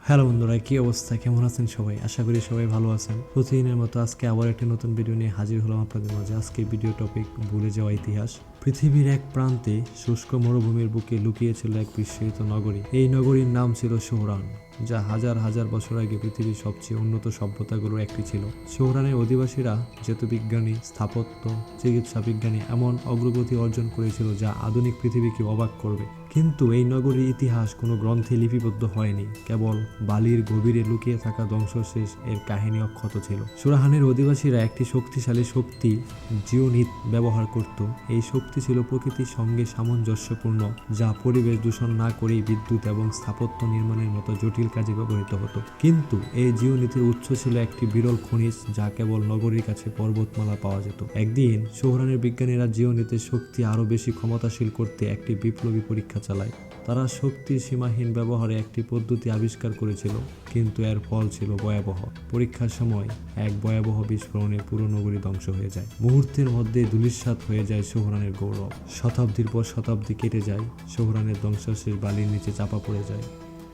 Hello বন্ধুরা, কি অবস্থা? কেমন আছেন সবাই? আশা করি সবাই ভালো আছেন। প্রতিদিনের মতো আজকে আবার একটি নতুন ভিডিও নিয়ে হাজির হলাম আপনাদের মাঝে। আজকে ভিডিও টপিক ভুলে যাওয়া ইতিহাস। পৃথিবীর এক প্রান্তে শুষ্ক মরুভূমির বুকে লুকিয়েছিল এক বিস্ময়িত নগরী। এই নগরীর নাম ছিল সোহরান, যা হাজার হাজার বছর আগে পৃথিবীর সবচেয়ে উন্নত সভ্যতাগুলোর একটি ছিল। সোহরানের অধিবাসীরা জ্যোতির্বিজ্ঞানী, স্থাপত্য, চিকিৎসা বিজ্ঞানী এমন অগ্রগতি অর্জন করেছিল যা আধুনিক পৃথিবীকে অবাক করবে। কিন্তু এই নগরীর ইতিহাস কোনো গ্রন্থে লিপিবদ্ধ হয়নি, কেবল বালির গভীরে লুকিয়ে থাকা ধ্বংসশেষ এর কাহিনী অক্ষত ছিল। সুরাহানের অধিবাসীরা একটি শক্তিশালী শক্তি জিওনিত ব্যবহার করত। এই শক্তি ছিল প্রকৃতির সঙ্গে সামঞ্জস্যপূর্ণ, যা পরিবেশ দূষণ না করেই বিদ্যুৎ এবং স্থাপত্য নির্মাণের মতো জটিল কাজে ব্যবহৃত হতো। কিন্তু এই জিওনিতের উৎস ছিল একটি বিরল খনিজ, যা কেবল নগরীর কাছে পর্বতমালা পাওয়া যেত। একদিন সোহরানের বিজ্ঞানীরা জিওনিতের শক্তি আরও বেশি ক্ষমতাশীল করতে একটি বিপ্লবী পরীক্ষা চালায়। তারা শক্তির সীমাহীন ব্যবহারে একটি পদ্ধতি আবিষ্কার করেছিল, কিন্তু এর ফল ছিল ভয়াবহ। পরীক্ষার সময় এক ভয়াবহ বিস্ফোরণে পুরো নগরী ধ্বংস হয়ে যায়। মুহূর্তের মধ্যে ধূলিসাৎ হয়ে যায় সোহরানের গৌরব। শতাব্দীর পর শতাব্দী কেটে যায়, সোহরানের ধ্বংসাবশেষ বালির নিচে চাপা পড়ে যায়।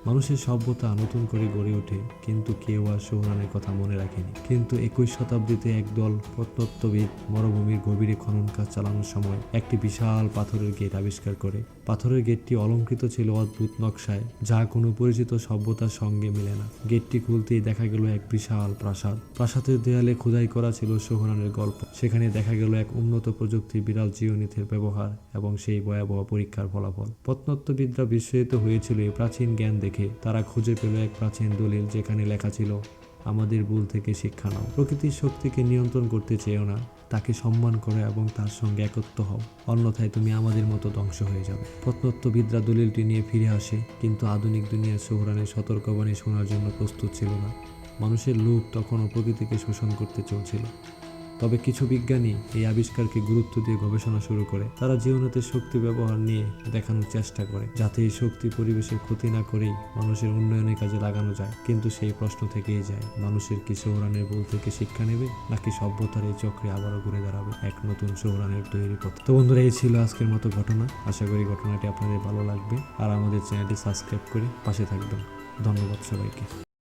মানুষের সভ্যতা নতুন করে গড়ে ওঠে, কিন্তু কেউ আর সোহরানের কথা মনে রাখেনি। কিন্তু 21 শতাব্দীতে একদল প্রত্নতত্ত্ববিদ মরুভূমির গভীরে খনন কাজ চালানোর সময় একটি বিশাল পাথরের গেট আবিষ্কার করে। পাথরের গেটটি অলঙ্কৃত ছিল অদ্ভুত নকশায়, যা কোনো পরিচিত সভ্যতার সঙ্গে মেলে না। গেটটি খুলতেই দেখা গেল এক বিশাল প্রাসাদ। প্রাসাদের দেয়ালে খোদাই করা ছিল সোহরানের গল্প। সেখানে দেখা গেল এক উন্নত প্রযুক্তির বিরাল জিওনিথের ব্যবহার এবং সেই ভয়াবহ পরীক্ষার ফলাফল। প্রত্নতত্ত্ববিদরা বিস্মিত হয়েছিল এই প্রাচীন জ্ঞান দেখে। তারা খুঁজে পেল এক প্রাচীন দলিল, যেখানে লেখা ছিল, আমাদের ভুল থেকে শিক্ষা নাও, প্রকৃতির শক্তিকে নিয়ন্ত্রণ করতে চেয়েও না, তাকে সম্মান করো এবং তার সঙ্গে একত্র হও, অন্যথায় তুমি আমাদের মতো ধ্বংস হয়ে যাবে। প্রত্নতত্ত্ববিদরা দলিলটি নিয়ে ফিরে আসে, কিন্তু আধুনিক দুনিয়ার সোহরানের সতর্কবাণী শোনার জন্য প্রস্তুত ছিল না। মানুষের লোভ তখনও প্রকৃতিকে শোষণ করতে চলছিল। তবে কিছু বিজ্ঞানী এই আবিষ্কারকে গুরুত্ব দিয়ে গবেষণা শুরু করে। তারা জিওনিতের শক্তি ব্যবহার নিয়ে দেখানোর চেষ্টা করে, যাতে এই শক্তি পরিবেশের ক্ষতি না করেই মানুষের উন্নয়নের কাজে লাগানো যায়। কিন্তু সেই প্রশ্ন থেকেই যায়, মানুষের কি সোহরানের ভুল থেকে শিক্ষা নেবে, নাকি সভ্যতার এই চক্রে আবারও ঘুরে দাঁড়াবে এক নতুন সোহরানের তৈরি পথ? তো বন্ধুরা, এই ছিল আজকের মতো ঘটনা। আশা করি ঘটনাটি আপনাদের ভালো লাগবে, আর আমাদের চ্যানেলটি সাবস্ক্রাইব করে পাশে থাকবেন। ধন্যবাদ সবাইকে।